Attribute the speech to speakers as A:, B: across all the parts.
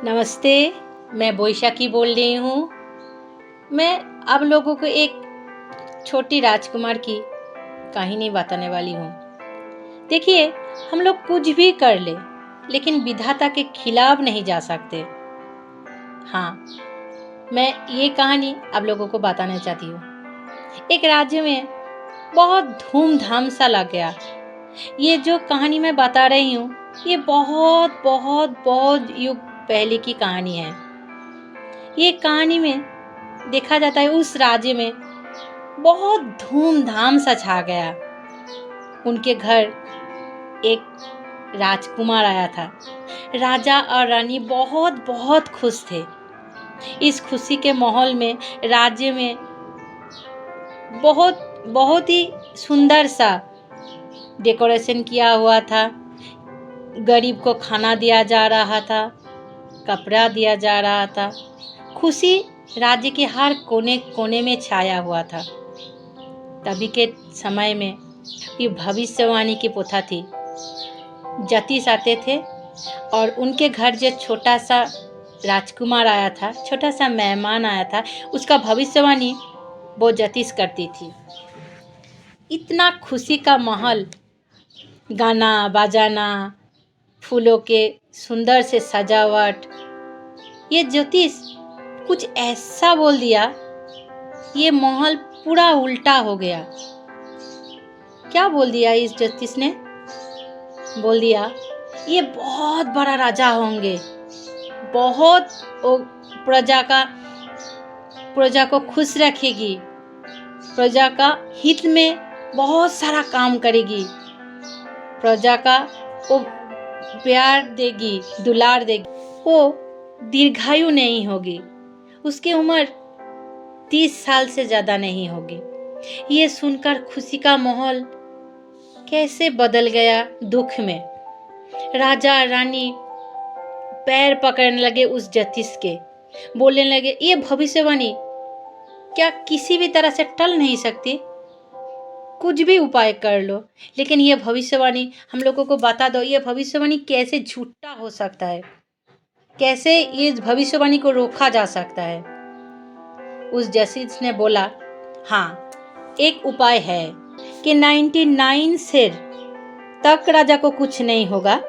A: नमस्ते, मैं बोईशाखी बोल रही हूँ। मैं आप लोगों को एक छोटी राजकुमार की कहानी बताने वाली हूँ। देखिए, हम लोग कुछ भी कर ले, लेकिन विधाता के खिलाफ नहीं जा सकते। हाँ, मैं ये कहानी आप लोगों को बताना चाहती हूँ। एक राज्य में बहुत धूमधाम सा लग गया। ये जो कहानी मैं बता रही हूँ, ये बहुत बहुत बहुत युग पहले की कहानी है। ये कहानी में देखा जाता है उस राज्य में बहुत धूमधाम सा छा गया। उनके घर एक राजकुमार आया था। राजा और रानी बहुत बहुत खुश थे। इस खुशी के माहौल में राज्य में बहुत बहुत ही सुंदर सा डेकोरेशन किया हुआ था। गरीब को खाना दिया जा रहा था, कपड़ा दिया जा रहा था। खुशी राज्य के हर कोने कोने में छाया हुआ था। तभी के समय में ये भविष्यवाणी की प्रथा थी। ज्योतिष आते थे और उनके घर जो छोटा सा राजकुमार आया था, छोटा सा मेहमान आया था, उसका भविष्यवाणी वो ज्योतिष करती थी। इतना खुशी का माहौल, गाना बजाना, फूलों के सुंदर से सजावट। ये ज्योतिष कुछ ऐसा बोल दिया, ये माहौल पूरा उल्टा हो गया। क्या बोल दिया इस ज्योतिष ने? बोल दिया ये बहुत बड़ा राजा होंगे, बहुत प्रजा को खुश रखेगी, प्रजा का हित में बहुत सारा काम करेगी, प्रजा का वो प्यार देगी, दुलार देगी, वो दीर्घायु नहीं होगी, उसकी उम्र 30 साल से ज़्यादा नहीं होगी। ये सुनकर खुशी का माहौल कैसे बदल गया दुख में। राजा और रानी पैर पकड़ने लगे उस ज्योतिष के, बोलने लगे ये भविष्यवाणी क्या किसी भी तरह से टल नहीं सकती? कुछ भी उपाय कर लो, लेकिन ये भविष्यवाणी हम लोगों को बता दो, ये भविष्यवाणी कैसे झूठा हो सकता है, कैसे ये भविष्यवाणी को रोका जा सकता है। उस ज्योतिष ने बोला हाँ, एक उपाय है कि 99 शेर तक राजा को कुछ नहीं होगा,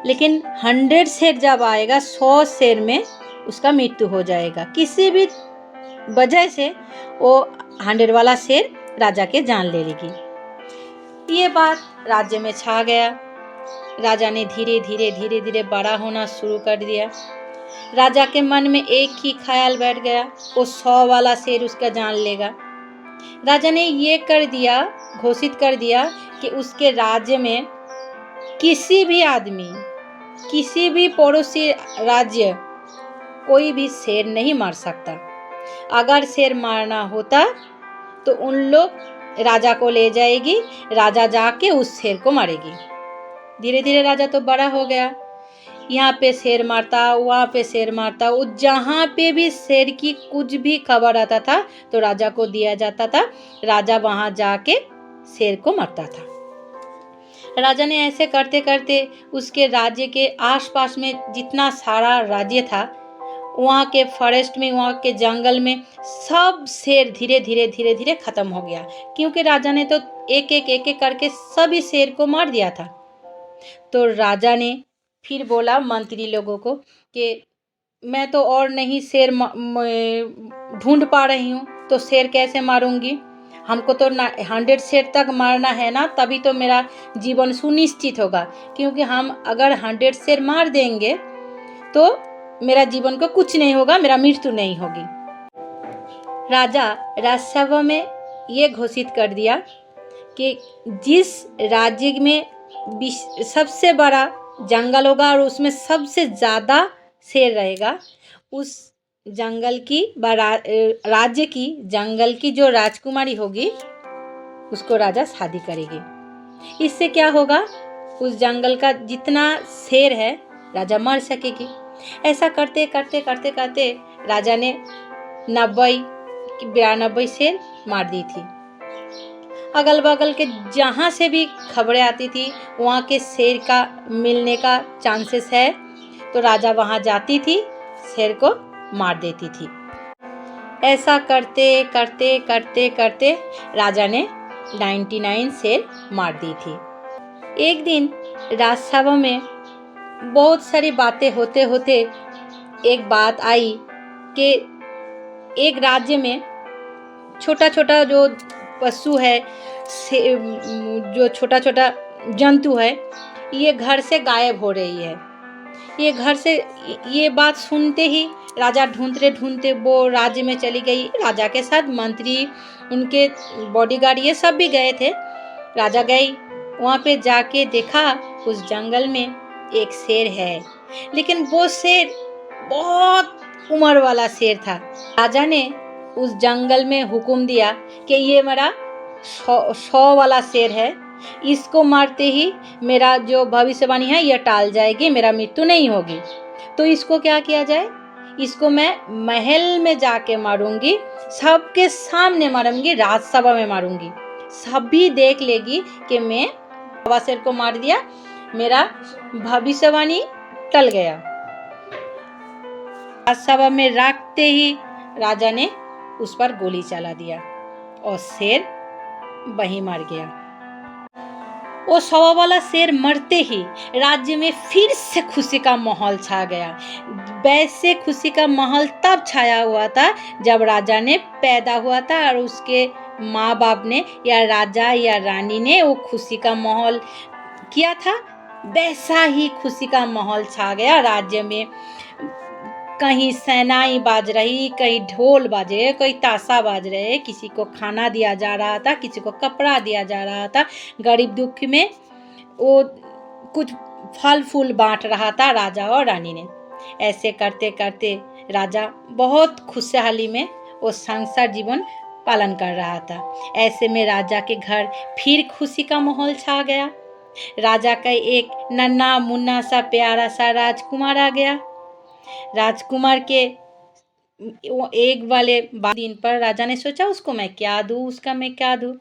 A: लेकिन 100 शेर जब आएगा, 100 शेर में उसका मृत्यु हो जाएगा। किसी भी वजह से वो 100 वाला शेर राजा के जान ले लेगी। ये बात राज्य में छा गया। राजा ने धीरे धीरे धीरे धीरे बड़ा होना शुरू कर दिया। राजा के मन में एक ही ख्याल बैठ गया, वो 100 वाला शेर उसका जान लेगा। राजा ने ये कर दिया, घोषित कर दिया कि उसके राज्य में किसी भी आदमी, किसी भी पड़ोसी राज्य कोई भी शेर नहीं मार सकता। अगर शेर मारना होता तो उन लोग राजा को ले जाएगी, राजा जाके उस शेर को मारेगी। धीरे धीरे राजा तो बड़ा हो गया, यहाँ पे शेर मारता, वहाँ पे शेर मारता, वो जहाँ पे भी शेर की कुछ भी खबर आता था तो राजा को दिया जाता था। राजा वहाँ जाके शेर को मारता था। राजा ने ऐसे करते करते उसके राज्य के आसपास में जितना सारा राज्य था, वहाँ के फॉरेस्ट में, वहाँ के जंगल में सब शेर धीरे धीरे धीरे धीरे खत्म हो गया, क्योंकि राजा ने तो एक एक करके सभी शेर को मार दिया था। तो राजा ने फिर बोला मंत्री लोगों को कि मैं तो और नहीं शेर ढूंढ पा रही हूँ, तो शेर कैसे मारूंगी? हमको तो 100 शेर तक मारना है ना, तभी तो मेरा जीवन सुनिश्चित होगा। क्योंकि हम अगर 100 शेर मार देंगे तो मेरा जीवन को कुछ नहीं होगा, मेरा मृत्यु नहीं होगी। राजा राजसभा में ये घोषित कर दिया कि जिस राज्य में सबसे बड़ा जंगल होगा और उसमें सबसे ज़्यादा शेर रहेगा, उस जंगल की राज्य की जंगल की जो राजकुमारी होगी उसको राजा शादी करेगी। इससे क्या होगा, उस जंगल का जितना शेर है राजा मार सकेगी। ऐसा करते करते करते करते राजा ने 92 शेर मार दी थी। अगल बगल के जहाँ से भी खबरें आती थी वहाँ के शेर का मिलने का चांसेस है, तो राजा वहाँ जाती थी, शेर को मार देती थी। ऐसा करते करते करते करते राजा ने 99 शेर मार दी थी। एक दिन राजसभा में बहुत सारी बातें होते होते एक बात आई कि एक राज्य में छोटा छोटा जो पशु है, जो छोटा छोटा जंतु है, ये घर से गायब हो रही है। ये घर से, ये बात सुनते ही राजा ढूंढते ढूंढते वो राज्य में चली गई। राजा के साथ मंत्री, उनके बॉडीगार्ड, ये सब भी गए थे। राजा गई, वहाँ पे जाके देखा उस जंगल में एक शेर है, लेकिन वो शेर बहुत उम्र वाला शेर था। राजा ने उस जंगल में हुक्म दिया कि ये मेरा 100 वाला शेर है, इसको मारते ही मेरा जो भविष्यवाणी है ये टाल जाएगी, मेरा मृत्यु नहीं होगी। तो इसको क्या किया जाए, इसको मैं महल में जाके मारूंगी, सबके सामने मारूंगी, राजसभा में मारूंगी, सभी देख लेगी कि मैं शेर को मार दिया, मेरा भविष्यवाणी टल गया। राजसभा में रखते ही राजा ने उस पर गोली चला दिया और शेर वहीं मर गया। वो 100 वाला शेर मरते ही राज्य में फिर से खुशी का माहौल छा गया। वैसे खुशी का माहौल तब छाया हुआ था जब राजा ने पैदा हुआ था और उसके माँ बाप ने या राजा या रानी ने वो खुशी का माहौल किया था। वैसा ही खुशी का माहौल छा गया राज्य में। कहीं शहनाई बाज रही, कहीं ढोल बाजे, कहीं ताशा बाज रहे, किसी को खाना दिया जा रहा था, किसी को कपड़ा दिया जा रहा था, गरीब दुख में वो कुछ फल फूल बांट रहा था राजा और रानी ने। ऐसे करते करते राजा बहुत खुशहाली में वो संसार जीवन पालन कर रहा था। ऐसे में राजा के घर फिर खुशी का माहौल छा गया। राजा का एक नन्हा मुन्ना सा प्यारा सा राजकुमार आ गया। राजकुमार के एक वाले दिन पर राजा ने सोचा उसको मैं क्या दूं, उसका मैं क्या दूं।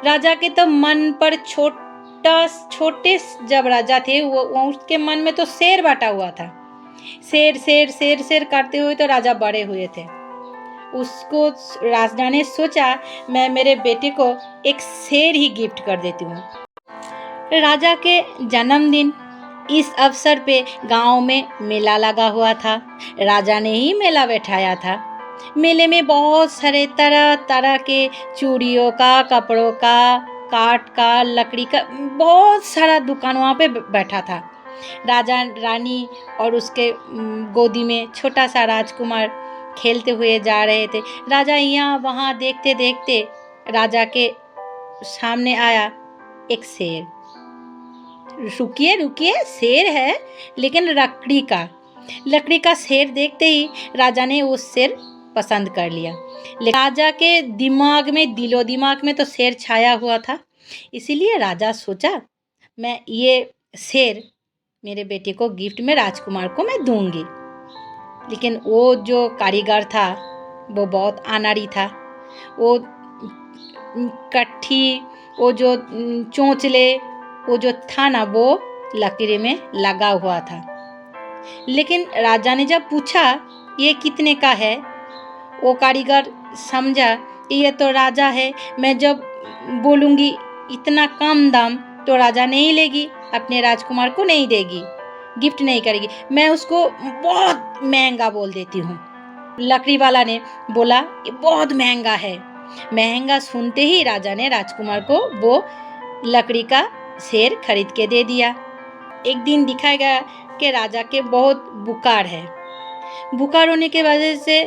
A: राजा के तो मन पर छोटे जब राजा थे वो उसके मन में तो शेर बांटा हुआ था। शेर शेर शेर शेर करते हुए तो राजा बड़े हुए थे। उसको राजा ने सोचा मैं मेरे बेटे को एक शेर ही गिफ्ट कर देती हूँ। राजा के जन्मदिन इस अवसर पे गांव में मेला लगा हुआ था। राजा ने ही मेला बैठाया था। मेले में बहुत सारे तरह तरह के चूड़ियों का, कपड़ों का, काठ का, लकड़ी का बहुत सारा दुकान वहाँ पे बैठा था। राजा रानी और उसके गोदी में छोटा सा राजकुमार खेलते हुए जा रहे थे। राजा यहाँ वहाँ देखते देखते राजा के सामने आया एक शेर। रुकिए रुकिए, शेर है लेकिन लकड़ी का शेर देखते ही राजा ने उस शेर पसंद कर लिया। लेकिन राजा के दिमाग में, दिलो दिमाग में तो शेर छाया हुआ था। इसीलिए राजा सोचा मैं ये शेर मेरे बेटे को गिफ्ट में राजकुमार को मैं दूंगी। लेकिन वो जो कारीगर था वो बहुत अनाड़ी था। वो कट्ठी, वो जो चोंचले, वो जो था ना वो लकड़ी में लगा हुआ था। लेकिन राजा ने जब पूछा ये कितने का है, वो कारीगर समझा ये तो राजा है, मैं जब बोलूँगी इतना कम दाम तो राजा नहीं लेगी, अपने राजकुमार को नहीं देगी, गिफ्ट नहीं करेगी, मैं उसको बहुत महंगा बोल देती हूँ। लकड़ी वाला ने बोला ये बहुत महंगा है। महंगा सुनते ही राजा ने राजकुमार को वो लकड़ी का शेर खरीद के दे दिया। एक दिन दिखाया गया कि राजा के बहुत बुखार है। बुखार होने के वजह से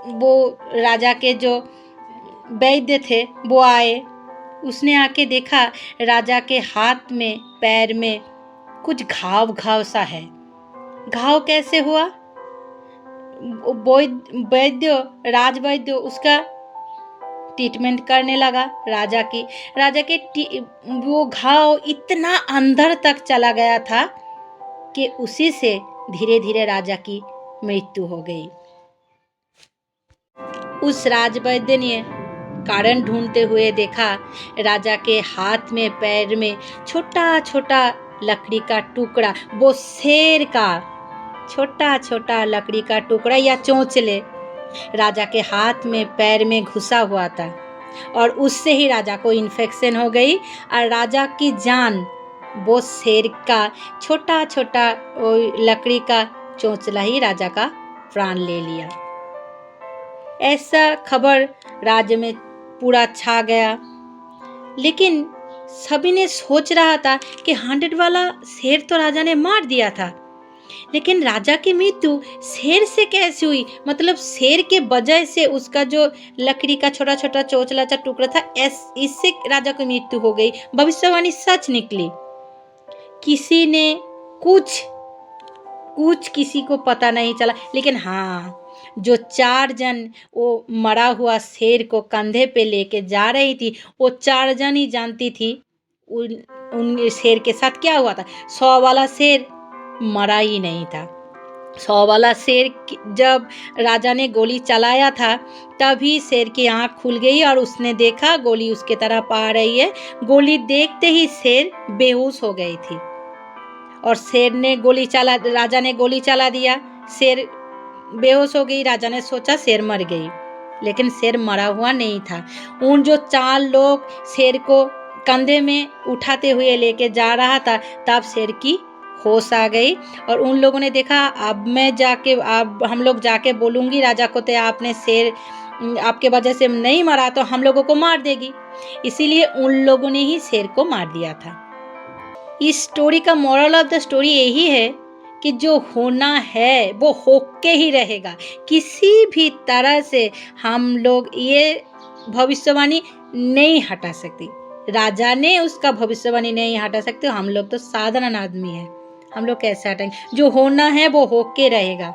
A: वो राजा के जो वैद्य थे वो आए। उसने आके देखा राजा के हाथ में, पैर में कुछ घाव सा है। घाव कैसे हुआ? राजवैद्य उसका ट्रीटमेंट करने लगा। राजा के वो घाव इतना अंदर तक चला गया था कि उसी से धीरे धीरे राजा की मृत्यु हो गई। उस राजवैद्य ने कारण ढूंढते हुए देखा राजा के हाथ में, पैर में छोटा छोटा लकड़ी का टुकड़ा, वो शेर का छोटा छोटा लकड़ी का टुकड़ा या चोंचले राजा के हाथ में पैर में घुसा हुआ था और उससे ही राजा को इन्फेक्शन हो गई और राजा की जान वो शेर का छोटा छोटा लकड़ी का चोंचला ही राजा का प्राण ले लिया। ऐसा खबर राज्य में पूरा छा गया, लेकिन सभी ने सोच रहा था कि 100 वाला शेर तो राजा ने मार दिया था, लेकिन राजा की मृत्यु शेर से कैसे हुई? मतलब शेर के वजह से उसका जो लकड़ी का छोटा छोटा चोचला सा टुकड़ा था इससे राजा की मृत्यु हो गई। भविष्यवाणी सच निकली। किसी ने कुछ किसी को पता नहीं चला, लेकिन हाँ, जो 4 जन वो मरा हुआ शेर को कंधे पे लेके जा रही थी, वो 4 जन ही जानती थी उन शेर के साथ क्या हुआ था। 100 वाला शेर मरा ही नहीं था। 100 वाला शेर जब राजा ने गोली चलाया था तभी शेर की आंख खुल गई और उसने देखा गोली उसके तरफ आ रही है। गोली देखते ही शेर बेहोश हो गई थी और राजा ने गोली चला दिया। शेर बेहोश हो गई। राजा ने सोचा शेर मर गई, लेकिन शेर मरा हुआ नहीं था। उन जो 4 लोग शेर को कंधे में उठाते हुए लेके जा रहा था, तब शेर की होश आ गई और उन लोगों ने देखा अब हम लोग जाके बोलूंगी राजा को, तो आपने शेर आपके वजह से नहीं मरा तो हम लोगों को मार देगी। इसीलिए उन लोगों ने ही शेर को मार दिया था। इस स्टोरी का मोरल ऑफ द स्टोरी यही है कि जो होना है वो होके ही रहेगा। किसी भी तरह से हम लोग ये भविष्यवाणी नहीं हटा सकती। राजा ने उसका भविष्यवाणी नहीं हटा सकते। हम लोग तो साधारण आदमी हैं, हम लोग कैसे हटाएंगे? जो होना है वो होके रहेगा।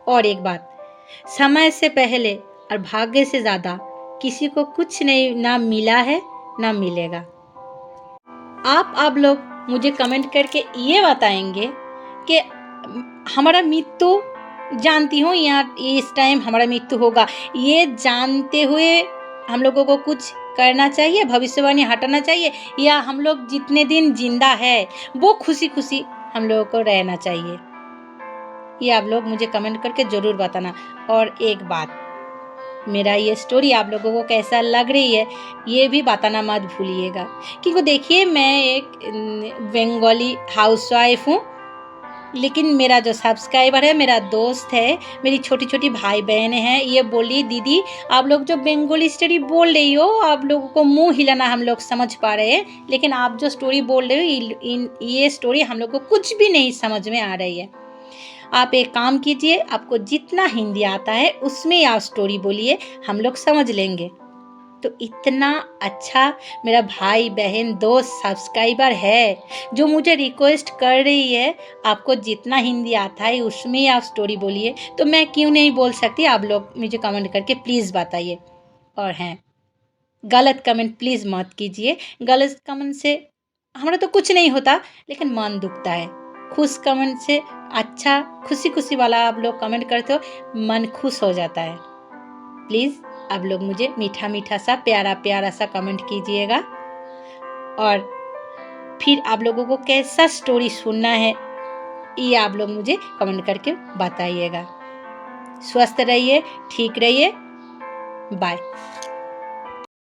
A: और एक बात, समय से पहले और भाग्य से ज्यादा किसी को कुछ नहीं ना मिला है ना मिलेगा। आप लोग मुझे कमेंट करके ये बताएंगे कि हमारा मृत्यु जानती हूँ यहाँ इस टाइम हमारा मृत्यु होगा, ये जानते हुए हम लोगों को कुछ करना चाहिए, भविष्यवाणी हटाना चाहिए, या हम लोग जितने दिन जिंदा है वो खुशी खुशी हम लोगों को रहना चाहिए? ये आप लोग मुझे कमेंट करके ज़रूर बताना। और एक बात, मेरा ये स्टोरी आप लोगों को कैसा लग रही है ये भी बताना मत भूलिएगा। क्योंकि देखिए, मैं एक बंगाली हाउसवाइफ हूँ, लेकिन मेरा जो सब्सक्राइबर है, मेरा दोस्त है, मेरी छोटी छोटी भाई बहनें हैं, ये बोली दीदी आप लोग जो बंगाली स्टोरी बोल रही हो, आप लोगों को मुंह हिलाना हम लोग समझ पा रहे हैं, लेकिन आप जो स्टोरी बोल रहे हो ये स्टोरी हम लोग को कुछ भी नहीं समझ में आ रही है। आप एक काम कीजिए, आपको जितना हिंदी आता है उसमें आप स्टोरी बोलिए, हम लोग समझ लेंगे। तो इतना अच्छा मेरा भाई बहन दोस्त सब्सक्राइबर है जो मुझे रिक्वेस्ट कर रही है आपको जितना हिंदी आता है उसमें आप स्टोरी बोलिए, तो मैं क्यों नहीं बोल सकती? आप लोग मुझे कमेंट करके प्लीज़ बताइए। और हैं, गलत कमेंट प्लीज़ मत कीजिए। गलत कमेंट से हमारा तो कुछ नहीं होता, लेकिन मन दुखता है। खुश कमेंट से अच्छा खुशी खुशी वाला आप लोग कमेंट करते हो, मन खुश हो जाता है। प्लीज़ आप लोग मुझे मीठा मीठा सा प्यारा प्यारा सा कमेंट कीजिएगा। और फिर आप लोगों को कैसा स्टोरी सुनना है ये आप लोग मुझे कमेंट करके बताइएगा। स्वस्थ रहिए, ठीक रहिए, बाय।